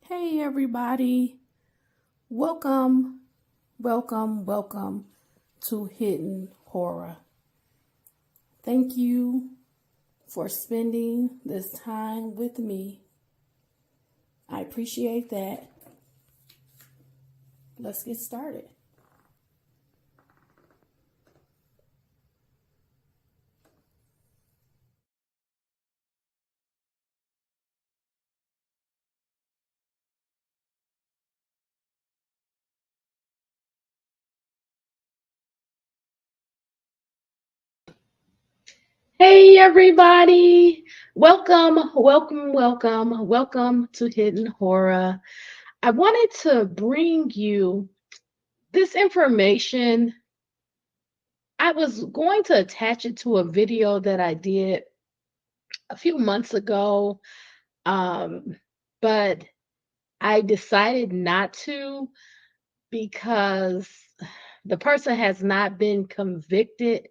Hey everybody, welcome, welcome to Hidden Horror. Thank you for spending this time with me. I appreciate that. Let's get started. Hey everybody, welcome to Hidden Horror. I wanted to bring you this information. I was going to attach it to a video that I did a few months ago, um, but I decided not to because the person has not been convicted.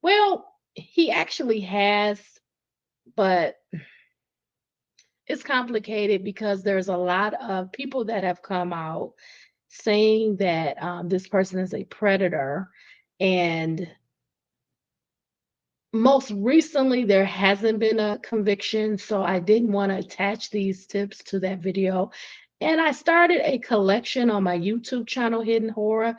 Well, he actually has, but it's complicated because there's a lot of people that have come out saying that this person is a predator. And most recently, there hasn't been a conviction. So I didn't want to attach these tips to that video. And I started a collection on my YouTube channel, Hidden Horror,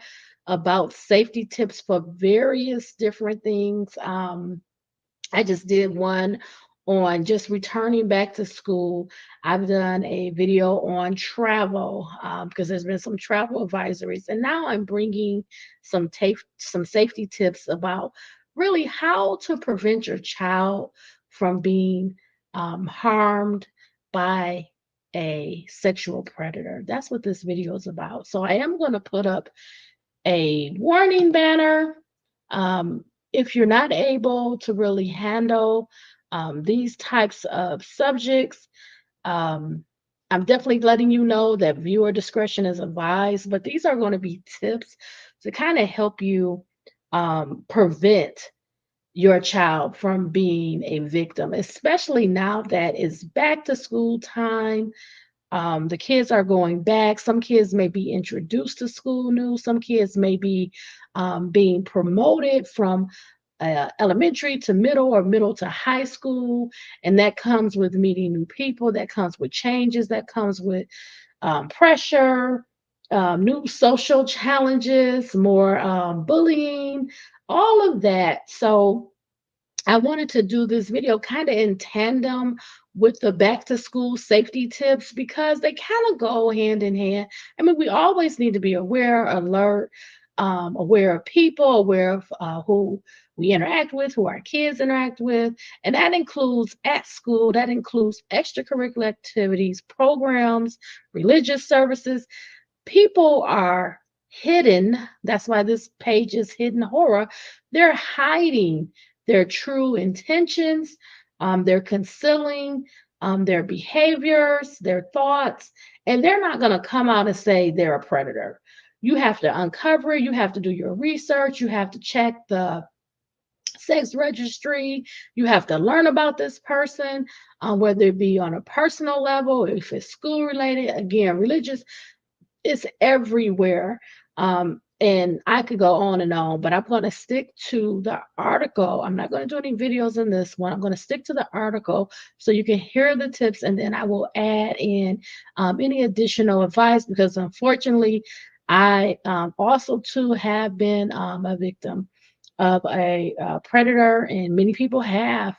about safety tips for various different things. I just did one on just returning back to school. I've done a video on travel because there's been some travel advisories, and now I'm bringing some safety tips about really how to prevent your child from being harmed by a sexual predator. That's what this video is about. So I am going to put up a warning banner. Um, if you're not able to really handle these types of subjects, um, I'm definitely letting you know that viewer discretion is advised, but these are going to be tips to kind of help you prevent your child from being a victim, especially now that it's back to school time. The kids are going back. Some kids may be introduced to school new. Some kids may be being promoted from elementary to middle or middle to high school. And that comes with meeting new people, that comes with changes, that comes with pressure, new social challenges, more bullying, all of that. So, I wanted to do this video kind of in tandem with the back to school safety tips because they kind of go hand in hand. I mean, we always need to be aware, alert, aware of people, aware of who we interact with, who our kids interact with. And that includes at school, that includes extracurricular activities, programs, religious services. People are hidden. That's why this page is Hidden Horror. They're hiding their true intentions, they're concealing their behaviors, their thoughts, and they're not going to come out and say they're a predator. You have to uncover it, you have to do your research, you have to check the sex registry, you have to learn about this person, whether it be on a personal level, if it's school related, again, religious, it's everywhere. And I could go on and on, but I'm going to stick to the article. I'm not going to do any videos in this one. I'm going to stick to the article so you can hear the tips, and then I will add in any additional advice because unfortunately, I also too have been a victim of a predator, and many people have.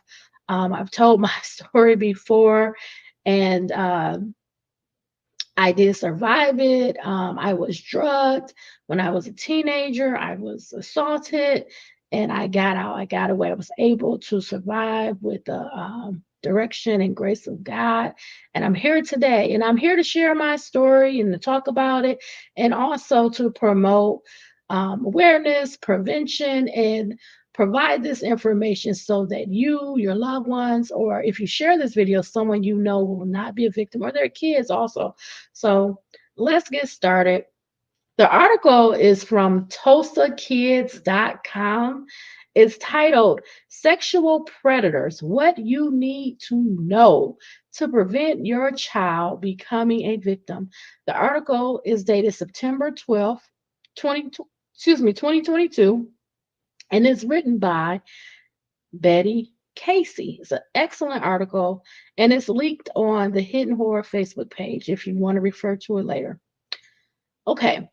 I've told my story before, and I did survive it. I was drugged when I was a teenager. I was assaulted, and I got out. I got away. I was able to survive with the direction and grace of God. And I'm here today, and I'm here to share my story and to talk about it, and also to promote awareness, prevention, and provide this information so that you, your loved ones, or if you share this video, someone you know will not be a victim, or their kids also. So let's get started. The article is from TulsaKids.com. It's titled Sexual Predators: What You Need to Know to prevent your child becoming a victim. The article is dated September 12th, 2022, and it's written by Betty Casey. It's an excellent article, and it's linked on the Hidden Horror Facebook page if you want to refer to it later. Okay.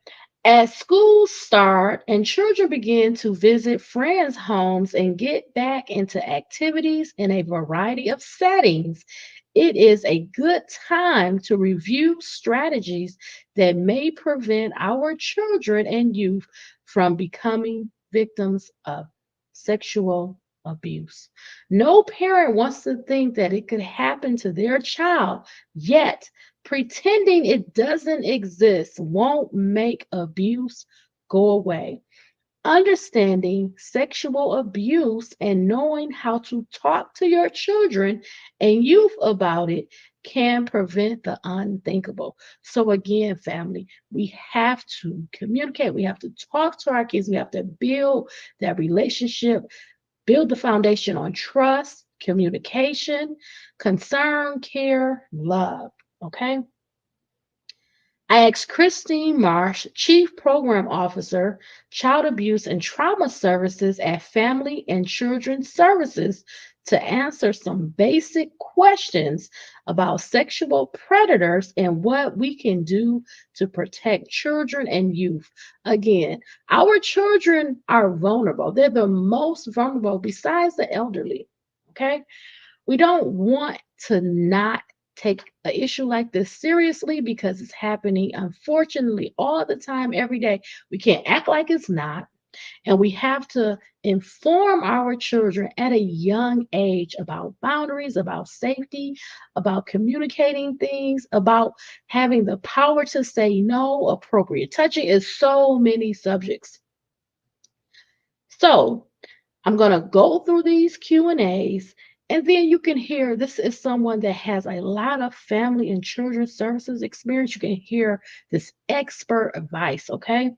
As schools start and children begin to visit friends' homes and get back into activities in a variety of settings, it is a good time to review strategies that may prevent our children and youth from becoming victims of sexual abuse. No parent wants to think that it could happen to their child, yet pretending it doesn't exist won't make abuse go away. Understanding sexual abuse and knowing how to talk to your children and youth about it can prevent the unthinkable. So, again, family, we have to communicate, we have to talk to our kids, we have to build that relationship, build the foundation on trust, communication, concern, care, love. Okay. I asked Christine Marsh, Chief Program Officer, Child Abuse and Trauma Services at Family and Children's Services, to answer some basic questions about sexual predators and what we can do to protect children and youth. Again, our children are vulnerable. They're the most vulnerable besides the elderly. Okay? We don't want to not take an issue like this seriously because it's happening, unfortunately, all the time, every day. We can't act like it's not. And we have to inform our children at a young age about boundaries, about safety, about communicating things, about having the power to say no, appropriate touching is so many subjects. So, I'm going to go through these Q&As, and then you can hear this is someone that has a lot of family and children's services experience. You can hear this expert advice, okay?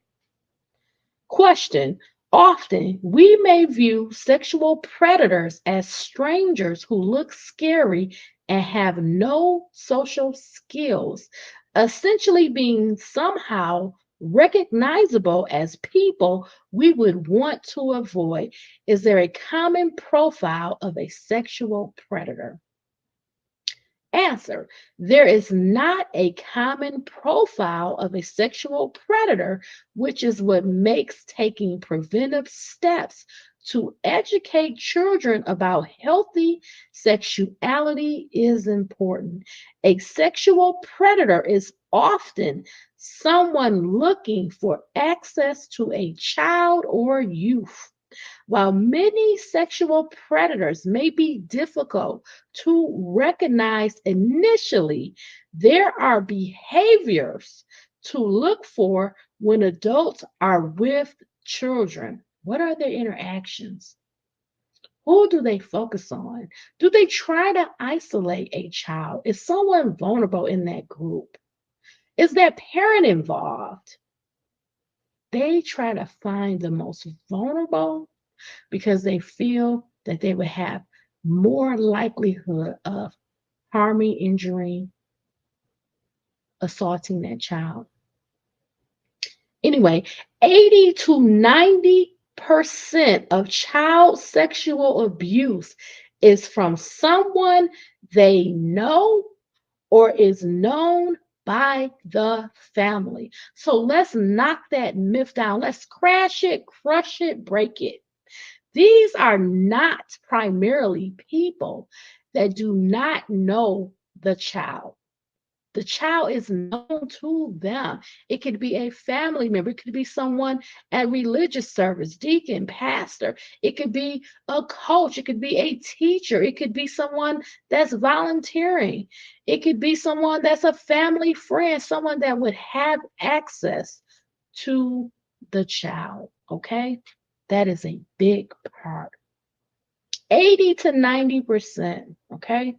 Question. Often we may view sexual predators as strangers who look scary and have no social skills, essentially being somehow recognizable as people we would want to avoid. Is there a common profile of a sexual predator? Answer. There is not a common profile of a sexual predator, which is what makes taking preventive steps to educate children about healthy sexuality is important. A sexual predator is often someone looking for access to a child or youth. While many sexual predators may be difficult to recognize initially, there are behaviors to look for when adults are with children. What are their interactions? Who do they focus on? Do they try to isolate a child? Is someone vulnerable in that group? Is that parent involved? They try to find the most vulnerable because they feel that they would have more likelihood of harming, injuring, assaulting that child. Anyway, 80 to 90% of child sexual abuse is from someone they know or is known by the family. So let's knock that myth down. Let's crash it, crush it, break it. These are not primarily people that do not know the child. The child is known to them. It could be a family member. It could be someone at religious service, deacon, pastor. It could be a coach. It could be a teacher. It could be someone that's volunteering. It could be someone that's a family friend, someone that would have access to the child. Okay? That is a big part. 80 to 90%. Okay?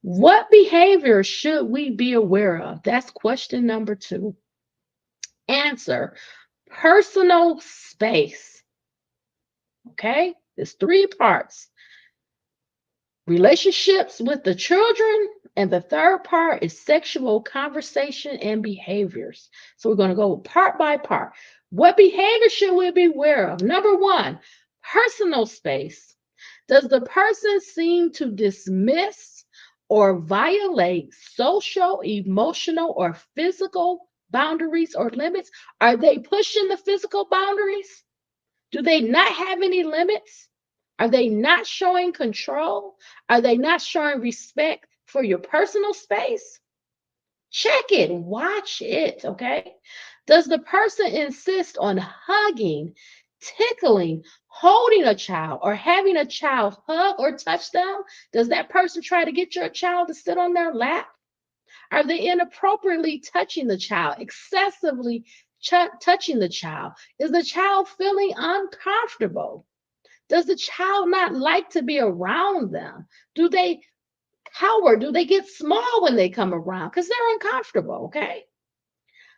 What behavior should we be aware of? That's question number 2. Answer. Personal space. Okay? There's 3 parts. Relationships with the children, And the third part is sexual conversation and behaviors. So we're going to go part by part. What behavior should we be aware of? Number one, personal space. Does the person seem to dismiss or violate social, emotional, or physical boundaries or limits? Are they pushing the physical boundaries? Do they not have any limits? Are they not showing control? Are they not showing respect for your personal space? Check it, watch it, okay? Does the person insist on hugging, tickling, holding a child, or having a child hug or touch them? Does that person try to get your child to sit on their lap? Are they inappropriately touching the child, excessively touching the child? Is the child feeling uncomfortable? Does the child not like to be around them? Do they cower? Do they get small when they come around? Because they're uncomfortable, okay?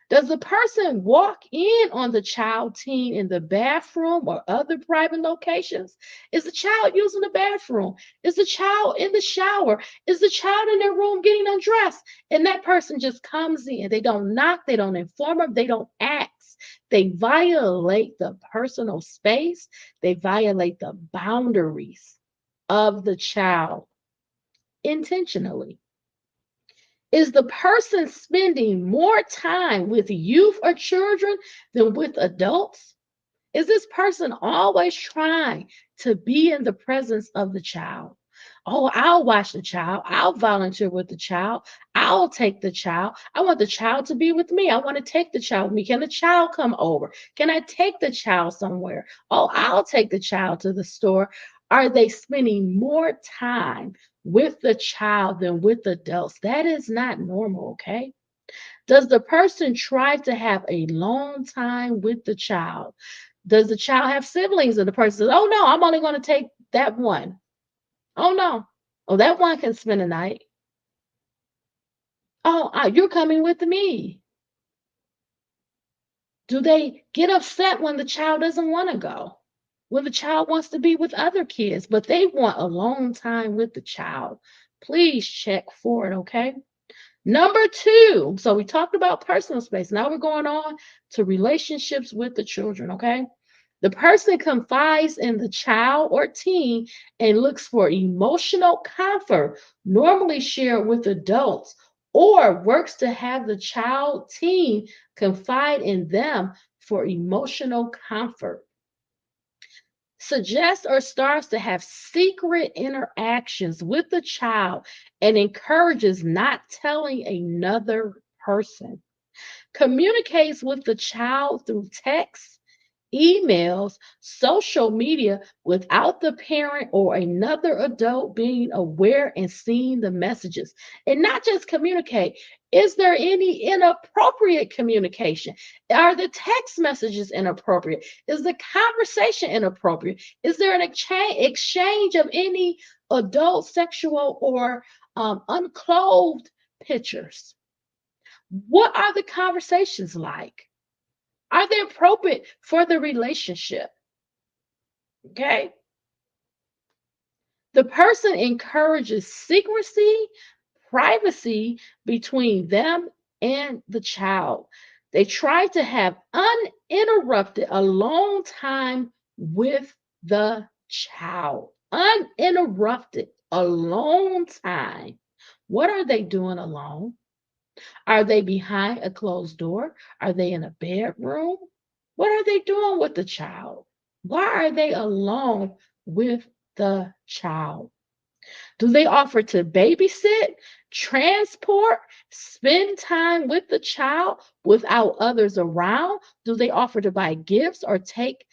Does the person walk in on the child teen in the bathroom or other private locations? Is the child using the bathroom? Is the child in the shower? Is the child in their room getting undressed? And that person just comes in. They don't knock, they don't inform them, they don't ask. They violate the personal space, they violate the boundaries of the child intentionally. Is the person spending more time with youth or children than with adults? Is this person always trying to be in the presence of the child? Oh, I'll watch the child. I'll volunteer with the child. I'll take the child. I want the child to be with me. I want to take the child with me. Can the child come over? Can I take the child somewhere? Oh, I'll take the child to the store. Are they spending more time with the child than with adults? That is not normal, okay? Does the person try to have a long time with the child? Does the child have siblings? And the person says, oh no, I'm only going to take that one. Oh no. Oh, that one can spend a night. Oh, you're coming with me. Do they get upset when the child doesn't want to go? When the child wants to be with other kids, but they want a long time with the child? Please check for it, okay? Number two, so we talked about personal space. Now we're going on to relationships with the children, okay? The person confides in the child or teen and looks for emotional comfort, normally shared with adults, or works to have the child teen confide in them for emotional comfort. Suggests or starts to have secret interactions with the child and encourages not telling another person. Communicates with the child through text, emails, social media without the parent or another adult being aware and seeing the messages. And not just communicate. Is there any inappropriate communication? Are the text messages inappropriate? Is the conversation inappropriate? Is there an exchange of any adult sexual or unclothed pictures? What are the conversations like? Are they appropriate for the relationship? Okay. The person encourages secrecy, privacy between them and the child. They try to have uninterrupted alone time with the child. Uninterrupted alone time. What are they doing alone? Are they behind a closed door? Are they in a bedroom? What are they doing with the child? Why are they alone with the child? Do they offer to babysit, transport, spend time with the child without others around? Do they offer to buy gifts or take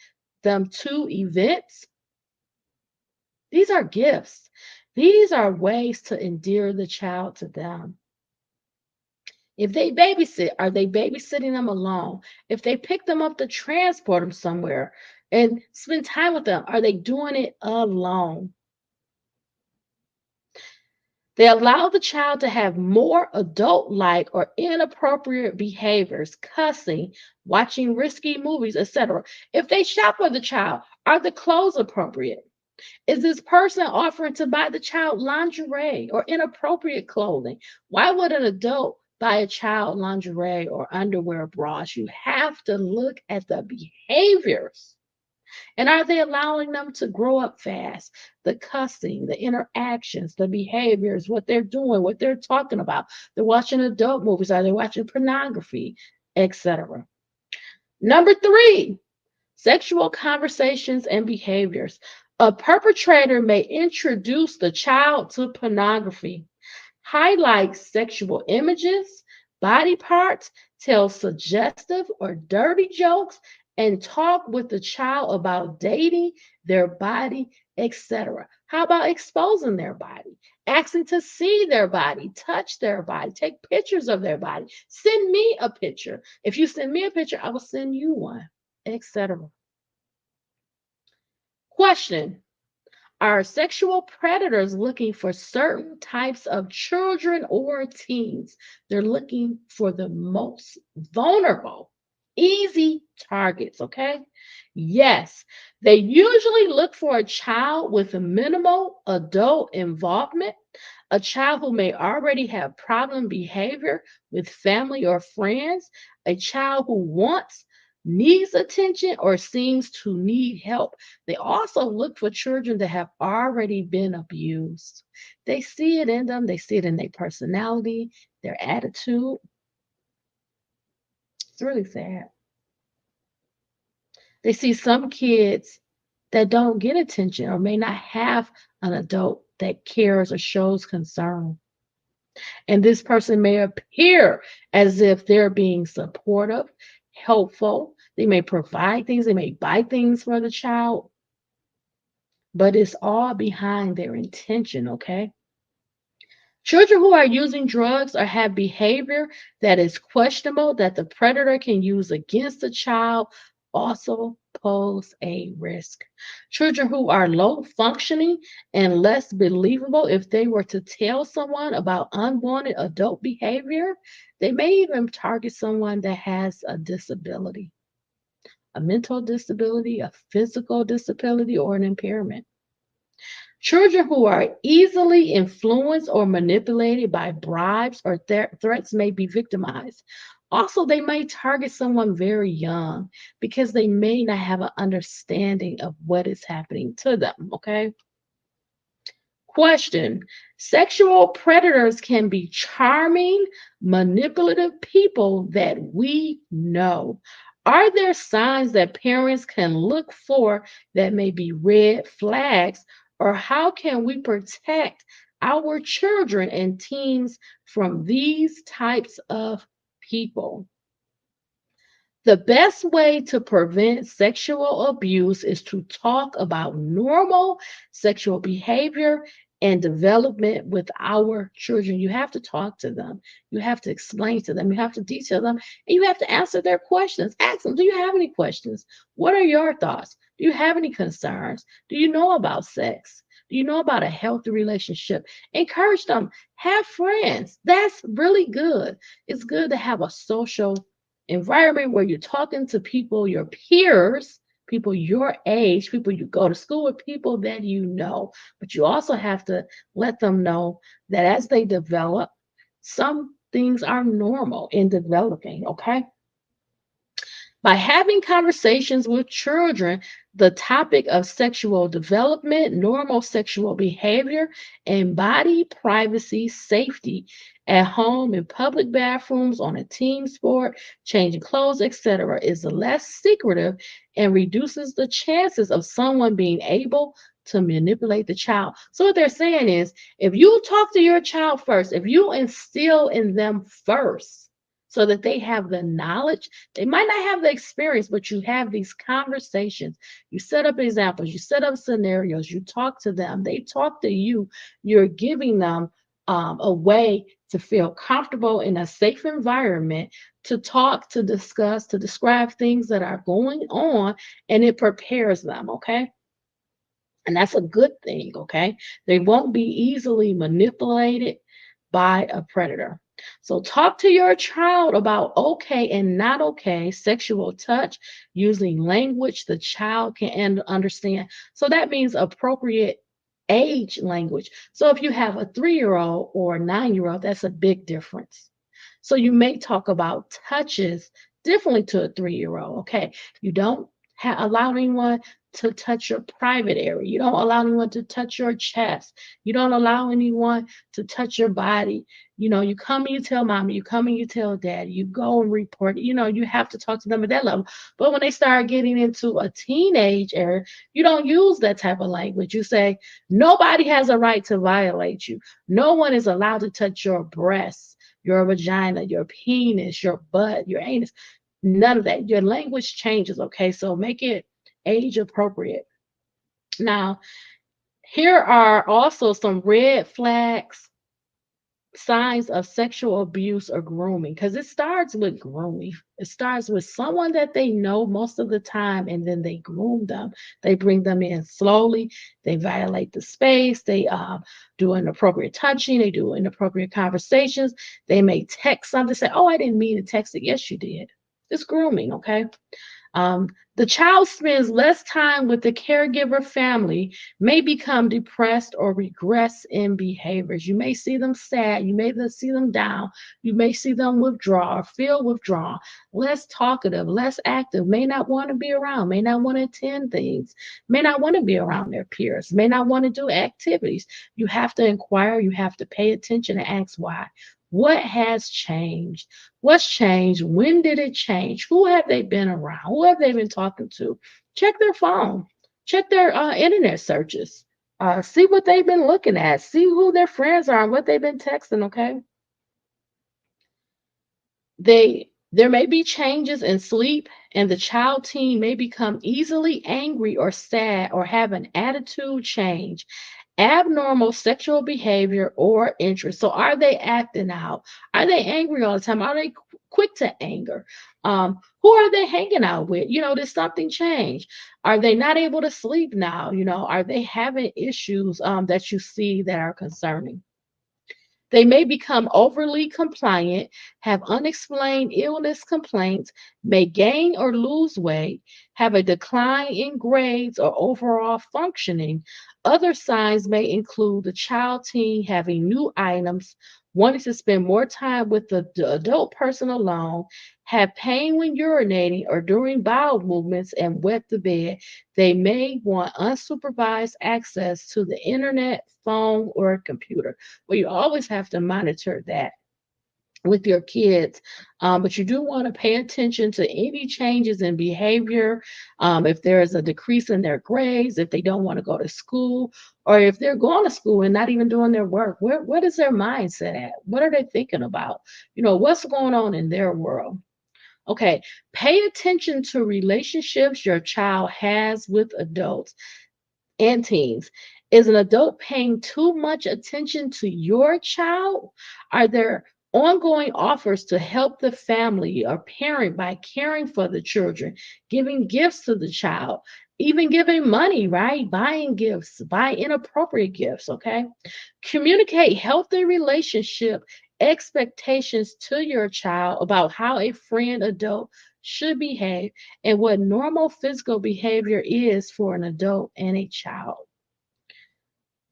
them to events? These are gifts. These are ways to endear the child to them. If they babysit, are they babysitting them alone? If they pick them up to transport them somewhere and spend time with them, are they doing it alone? They allow the child to have more adult like or inappropriate behaviors, cussing, watching risky movies, etc. If they shop for the child, are the clothes appropriate? Is this person offering to buy the child lingerie or inappropriate clothing? Why would an adult buy a child lingerie or underwear or bras? You have to look at the behaviors. And are they allowing them to grow up fast? The cussing, the interactions, the behaviors, what they're doing, what they're talking about. They're watching adult movies, are they watching pornography, etc. Number three, sexual conversations and behaviors. A perpetrator may introduce the child to pornography, highlight sexual images, body parts, tell suggestive or dirty jokes, and talk with the child about dating, their body, etc. How about exposing their body? Asking to see their body, touch their body, take pictures of their body. Send me a picture. If you send me a picture, I will send you one, etc. Question: are sexual predators looking for certain types of children or teens? They're looking for the most vulnerable, easy targets, okay? Yes, they usually look for a child with a minimal adult involvement, a child who may already have problem behavior with family or friends, a child who wants, needs attention, or seems to need help. They also look for children that have already been abused. They see it in them, they see it in their personality, their attitude. It's really sad. They see some kids that don't get attention or may not have an adult that cares or shows concern. And this person may appear as if they're being supportive, helpful. They may provide things, they may buy things for the child, but it's all behind their intention, okay? Children who are using drugs or have behavior that is questionable that the predator can use against the child also pose a risk. Children who are low functioning and less believable, if they were to tell someone about unwanted adult behavior, they may even target someone that has a disability, a mental disability, a physical disability, or an impairment. Children who are easily influenced or manipulated by bribes or threats may be victimized. Also, they may target someone very young because they may not have an understanding of what is happening to them. Okay. Question: sexual predators can be charming, manipulative people that we know. Are there signs that parents can look for that may be red flags, or how can we protect our children and teens from these types of people? The best way to prevent sexual abuse is to talk about normal sexual behavior and development with our children. You have to talk to them. You have to explain to them. You have to detail them. And you have to answer their questions. Ask them, do you have any questions? What are your thoughts? Do you have any concerns? Do you know about sex? Do you know about a healthy relationship? Encourage them. Have friends. That's really good. It's good to have a social environment where you're talking to people, your peers, people your age, people you go to school with, people that you know. But you also have to let them know that as they develop, some things are normal in developing, okay? By having conversations with children, the topic of sexual development, normal sexual behavior, and body privacy, safety at home, in public bathrooms, on a team sport, changing clothes, etc., is less secretive and reduces the chances of someone being able to manipulate the child. So, what they're saying is if you talk to your child first, if you instill in them first, so that they have the knowledge. They might not have the experience, but you have these conversations. You set up examples, you set up scenarios, you talk to them, they talk to you. You're giving them a way to feel comfortable in a safe environment to talk, to discuss, to describe things that are going on, and it prepares them, okay? And that's a good thing, okay? They won't be easily manipulated by a predator. So talk to your child about okay and not okay sexual touch using language the child can understand. So that means appropriate age language. So if you have a 3-year-old or a 9-year-old, that's a big difference. So you may talk about touches differently to a 3-year-old. Okay. You don't allow anyone to touch your private area. You don't allow anyone to touch your chest. You don't allow anyone to touch your body. You come and you tell mommy, you come and you tell dad, you go and report. You have to talk to them at that level. But when they start getting into a teenage era, you don't use that type of language. You say, nobody has a right to violate you. No one is allowed to touch your breasts, your vagina, your penis, your butt, your anus. None of that. Your language changes, okay? So make it age appropriate. Now, here are also some red flags, signs of sexual abuse or grooming, because it starts with grooming. It starts with someone that they know most of the time, and then they groom them. They bring them in slowly. They violate the space. They do inappropriate touching. They do inappropriate conversations. They may text something, say, "Oh, I didn't mean to text it." Yes, you did. It's grooming, okay? The child spends less time with the caregiver family, may become depressed or regress in behaviors. You may see them sad, you may see them down, you may see them withdraw or feel withdrawn, less talkative, less active, may not want to be around, may not want to attend things, may not want to be around their peers, may not want to do activities. You have to inquire, you have to pay attention and ask why. What has changed? What's changed? When did it change? Who have they been around? Who have they been talking to? Check their phone. Check their internet searches. See what they've been looking at. See who their friends are and what they've been texting, okay? There may be changes in sleep, and the child teen may become easily angry or sad or have an attitude change, abnormal sexual behavior or interest. So are they acting out? Are they angry all the time? Are they quick to anger? Who are they hanging out with? Did something change? Are they not able to sleep now? Are they having issues that you see that are concerning? They may become overly compliant, have unexplained illness complaints, may gain or lose weight, have a decline in grades or overall functioning. Other signs may include the child teen having new items, wanting to spend more time with the adult person alone, have pain when urinating or during bowel movements, and wet the bed. They may want unsupervised access to the internet, phone, or computer. Well, you always have to monitor that with your kids. But you do want to pay attention to any changes in behavior. If there is a decrease in their grades, if they don't want to go to school, or if they're going to school and not even doing their work, what is their mindset at? What are they thinking about? What's going on in their world? Okay, pay attention to relationships your child has with adults and teens. Is an adult paying too much attention to your child? Are there ongoing offers to help the family or parent by caring for the children, giving gifts to the child, even giving money, right? Buying gifts, buy inappropriate gifts, okay? Communicate healthy relationship expectations to your child about how a friend adult should behave and what normal physical behavior is for an adult and a child.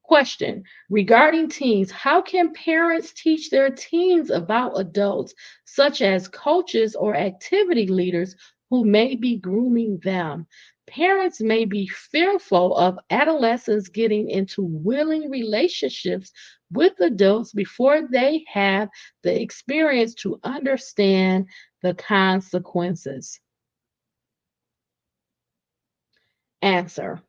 Question regarding teens: how can parents teach their teens about adults, such as coaches or activity leaders who may be grooming them? Parents may be fearful of adolescents getting into willing relationships with adults before they have the experience to understand the consequences. Answer: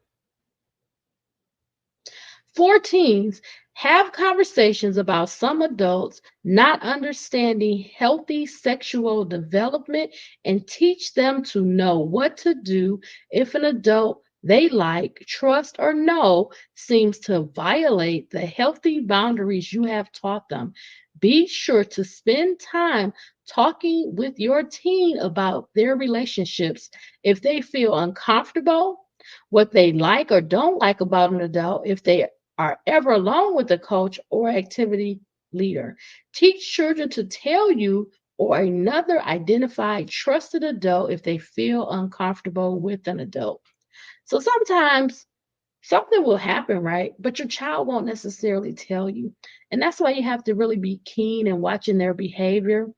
for teens, have conversations about some adults not understanding healthy sexual development and teach them to know what to do if an adult they like, trust, or know seems to violate the healthy boundaries you have taught them. Be sure to spend time talking with your teen about their relationships. If they feel uncomfortable, what they like or don't like about an adult, if they are ever alone with a coach or activity leader. Teach children to tell you or another identified trusted adult if they feel uncomfortable with an adult. So sometimes something will happen, right? But your child won't necessarily tell you. And that's why you have to really be keen and watching their behavior.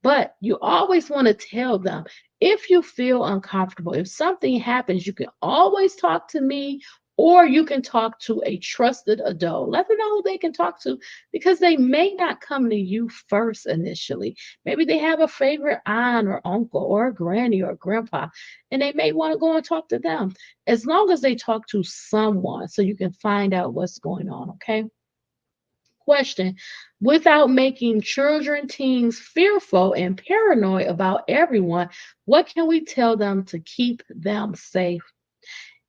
But you always want to tell them if you feel uncomfortable, if something happens, you can always talk to me or you can talk to a trusted adult. Let them know who they can talk to because they may not come to you first initially. Maybe they have a favorite aunt or uncle or a granny or grandpa, and they may want to go and talk to them as long as they talk to someone so you can find out what's going on, okay? Question: without making children, teens fearful and paranoid about everyone, what can we tell them to keep them safe?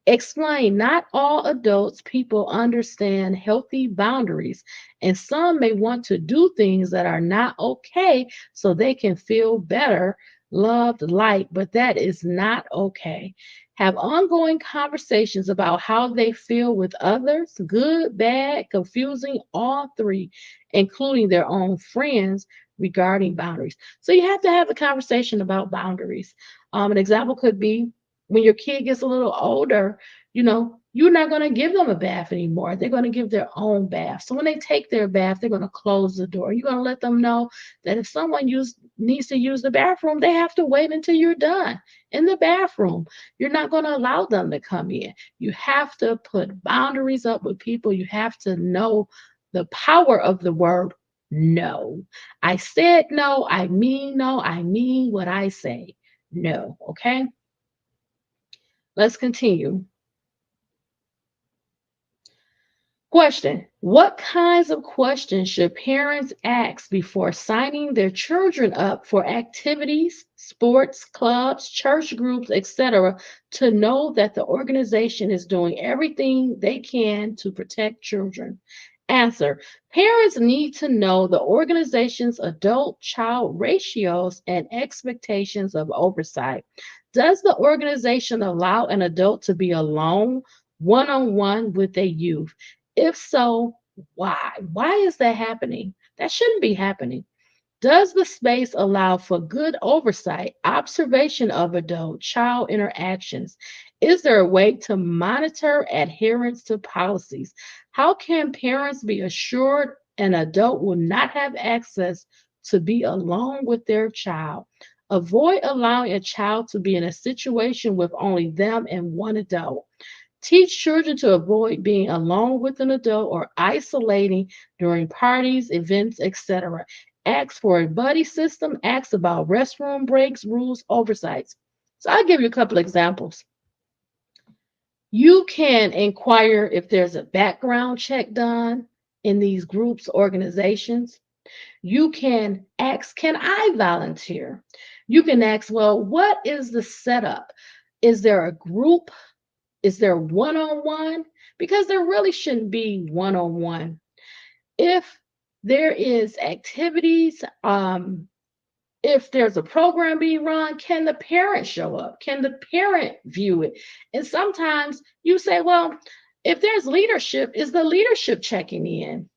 Explain not all adults people understand healthy boundaries, and some may want to do things that are not okay so they can feel better, loved, liked, but that is not okay. Have ongoing conversations about how they feel with others, good, bad, confusing, all three, including their own friends regarding boundaries. So you have to have a conversation about boundaries. An example could be when your kid gets a little older, you're not going to give them a bath anymore. They're going to give their own bath. So when they take their bath, they're going to close the door. You're going to let them know that if someone needs to use the bathroom, they have to wait until you're done in the bathroom. You're not going to allow them to come in. You have to put boundaries up with people. You have to know the power of the word no. I said no. I mean no. I mean what I say. No. Okay. Let's continue. Question: what kinds of questions should parents ask before signing their children up for activities, sports, clubs, church groups, etc., to know that the organization is doing everything they can to protect children? Answer: parents need to know the organization's adult child ratios and expectations of oversight. Does the organization allow an adult to be alone, one on one with a youth? If so, why? Why is that happening? That shouldn't be happening. Does the space allow for good oversight, observation of adult child interactions? Is there a way to monitor adherence to policies? How can parents be assured an adult will not have access to be alone with their child? Avoid allowing a child to be in a situation with only them and one adult. Teach children to avoid being alone with an adult or isolating during parties, events, etc. Ask for a buddy system. Ask about restroom breaks, rules, oversights. So I'll give you a couple examples. You can inquire if there's a background check done in these groups, organizations. You can ask, can I volunteer? You can ask, well, what is the setup? Is there a group? Is there one on one? Because there really shouldn't be one on one. If there is activities, if there's a program being run, can the parent show up? Can the parent view it? And sometimes you say, well, if there's leadership, is the leadership checking in?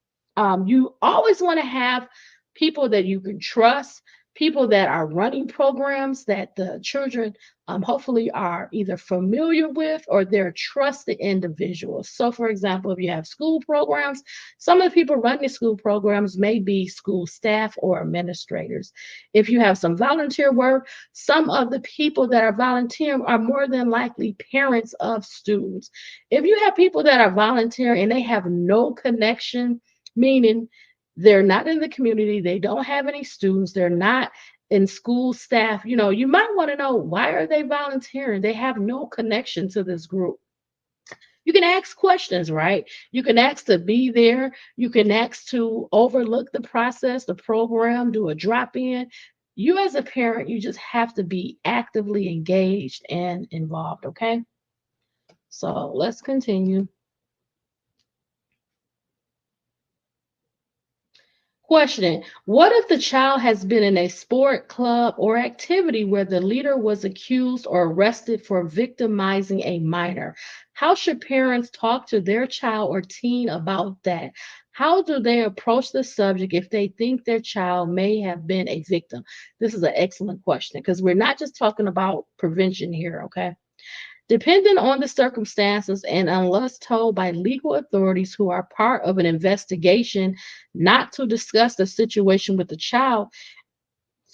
You always want to have people that you can trust, people that are running programs that the children hopefully are either familiar with or they're trusted individuals. So, for example, if you have school programs, some of the people running school programs may be school staff or administrators. If you have some volunteer work, some of the people that are volunteering are more than likely parents of students. If you have people that are volunteering and they have no connection, meaning they're not in the community, they don't have any students, they're not in school staff, you might want to know, why are they volunteering? They have no connection to this group. You can ask questions, right? You can ask to be there. You can ask to overlook the process, the program, do a drop in. You, as a parent, you just have to be actively engaged and involved, okay? So let's continue. Question: what if the child has been in a sport, club, or activity where the leader was accused or arrested for victimizing a minor? How should parents talk to their child or teen about that? How do they approach the subject if they think their child may have been a victim? This is an excellent question because we're not just talking about prevention here, okay? Depending on the circumstances and unless told by legal authorities who are part of an investigation not to discuss the situation with the child,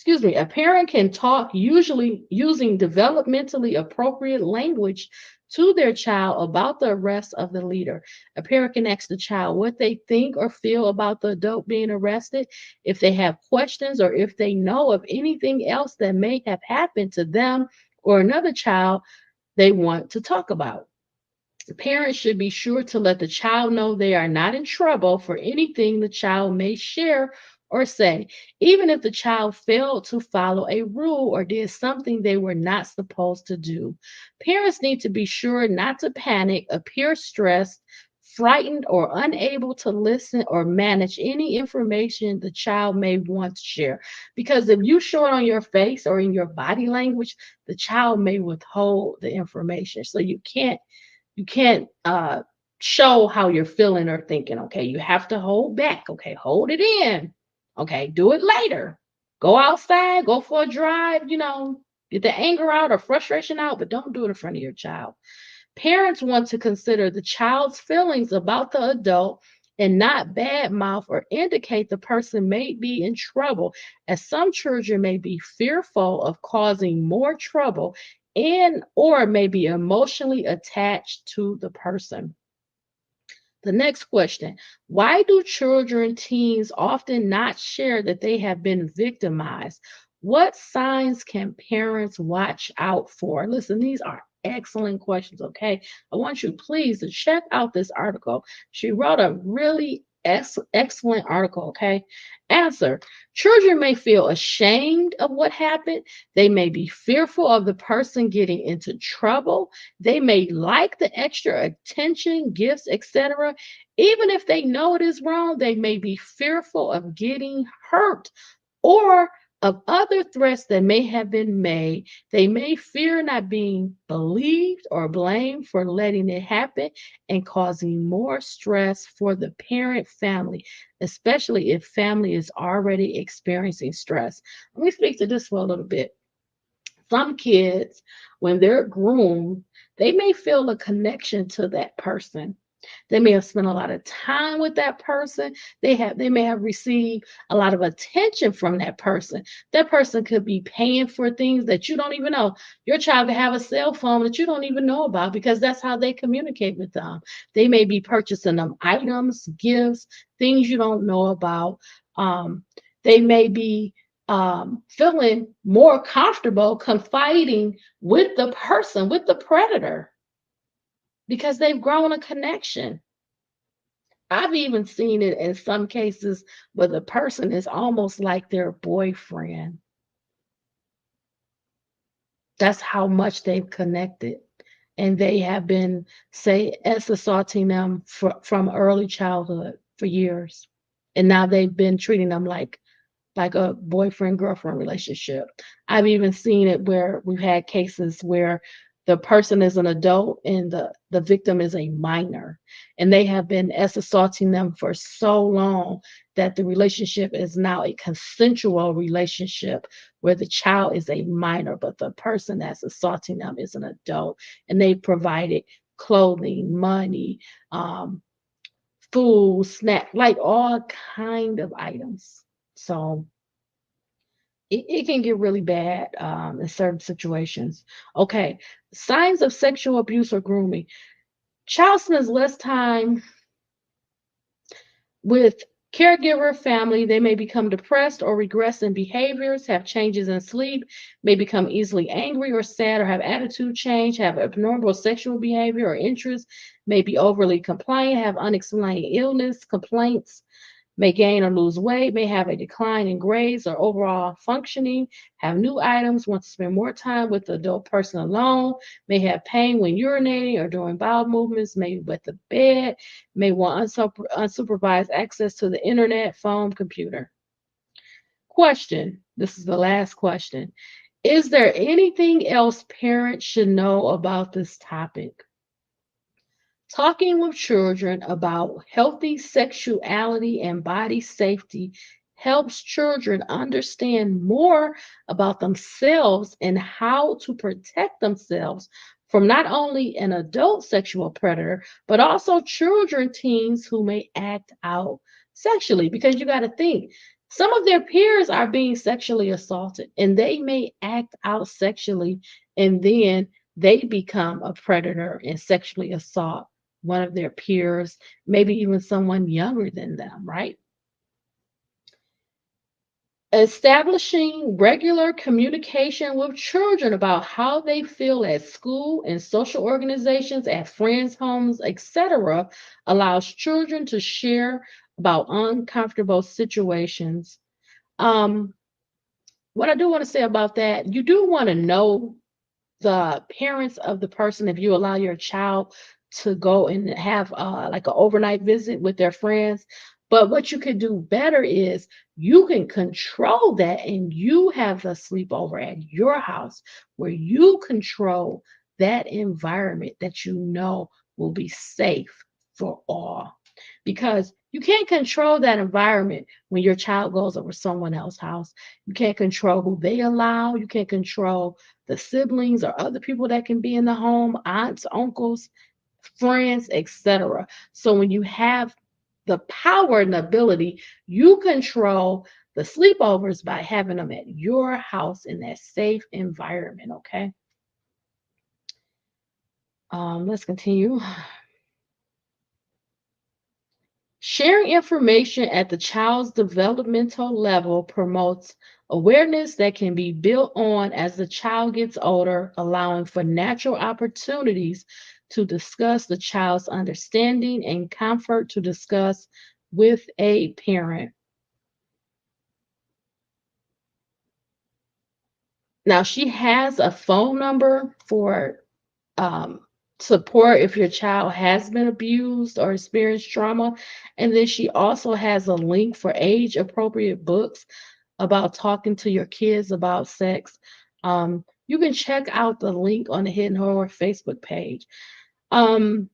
a parent can talk usually using developmentally appropriate language to their child about the arrest of the leader. A parent can ask the child what they think or feel about the adult being arrested, if they have questions, or if they know of anything else that may have happened to them or another child they want to talk about. Parents should be sure to let the child know they are not in trouble for anything the child may share or say, even if the child failed to follow a rule or did something they were not supposed to do. Parents need to be sure not to panic, appear stressed, frightened, or unable to listen or manage any information the child may want to share. Because if you show it on your face or in your body language, the child may withhold the information. So you can't show how you're feeling or thinking. Okay, you have to hold back. Okay, hold it in. Okay, do it later. Go outside, go for a drive, get the anger out or frustration out, but don't do it in front of your child. Parents want to consider the child's feelings about the adult and not badmouth or indicate the person may be in trouble, as some children may be fearful of causing more trouble and or may be emotionally attached to the person. The next question: why do children, teens often not share that they have been victimized? What signs can parents watch out for? Listen, these are excellent questions, okay? I want you please to check out this article. She wrote a really excellent article, okay? Answer: children may feel ashamed of what happened. They may be fearful of the person getting into trouble. They may like the extra attention, gifts, etc. Even if they know it is wrong, they may be fearful of getting hurt or of other threats that may have been made. They may fear not being believed or blamed for letting it happen and causing more stress for the parent family, especially if family is already experiencing stress. Let me speak to this for a little bit. Some kids, when they're groomed, they may feel a connection to that person. They may have spent a lot of time with that person. They may have received a lot of attention from that person. That person could be paying for things that you don't even know. Your child could have a cell phone that you don't even know about because that's how they communicate with them. They may be purchasing them items, gifts, things you don't know about. They may be feeling more comfortable confiding with the person, with the predator, because they've grown a connection. I've even seen it in some cases where the person is almost like their boyfriend. That's how much they've connected. And they have been, say, assaulting them from early childhood for years. And now they've been treating them like a boyfriend girlfriend relationship. I've even seen it where we've had cases where the person is an adult and the victim is a minor, and they have been assaulting them for so long that the relationship is now a consensual relationship where the child is a minor, but the person that's assaulting them is an adult, and they provided clothing, money, um, food, snack, like all kind of items. So it can get really bad in certain situations. Okay, signs of sexual abuse or grooming. Child spends less time with caregiver family. They may become depressed or regress in behaviors, have changes in sleep, may become easily angry or sad, or have attitude change, have abnormal sexual behavior or interests, may be overly compliant, have unexplained illness, complaints, may gain or lose weight, may have a decline in grades or overall functioning, have new items, want to spend more time with the adult person alone, may have pain when urinating or doing bowel movements, may wet the bed, may want unsupervised access to the internet, phone, computer. Question. This is the last question. Is there anything else parents should know about this topic? Talking with children about healthy sexuality and body safety helps children understand more about themselves and how to protect themselves from not only an adult sexual predator, but also children, teens who may act out sexually. Because you got to think, some of their peers are being sexually assaulted and they may act out sexually, and then they become a predator and sexually assault one of their peers, maybe even someone younger than them, right? Establishing regular communication with children about how they feel at school, in social organizations, at friends' homes, etc., allows children to share about uncomfortable situations. Um, what I do want to say about that, you do want to know the parents of the person if you allow your child to go and have like an overnight visit with their friends. But what you can do better is you can control that and you have the sleepover at your house where you control that environment that you know will be safe for all. Because you can't control that environment when your child goes over someone else's house. You can't control who they allow. You can't control the siblings or other people that can be in the home, aunts, uncles, friends, etc. So when you have the power and ability, you control the sleepovers by having them at your house in that safe environment. Okay. Let's continue. Sharing information at the child's developmental level promotes awareness that can be built on as the child gets older, allowing for natural opportunities to discuss the child's understanding and comfort to discuss with a parent. Now, she has a phone number for um, support if your child has been abused or experienced trauma. And then she also has a link for age appropriate books about talking to your kids about sex. You can check out the link on the Hidden Horror Facebook page. Um,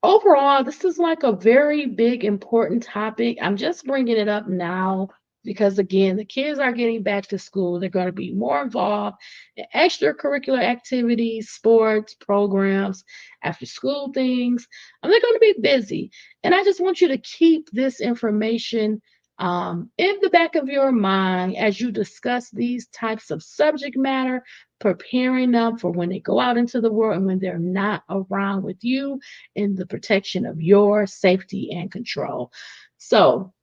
Overall, this is like a very big, important topic. I'm just bringing it up now because, again, the kids are getting back to school. They're going to be more involved in extracurricular activities, sports, programs, after school things. And they're going to be busy. And I just want you to keep this information in the back of your mind as you discuss these types of subject matter, preparing them for when they go out into the world and when they're not around with you in the protection of your safety and control. So,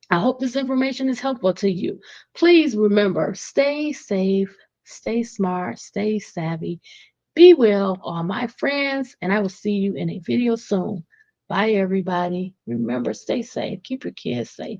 I hope this information is helpful to you. Please remember, stay safe, stay smart, stay savvy, be well, all my friends, and I will see you in a video soon. Bye, everybody. Remember, stay safe. Keep your kids safe.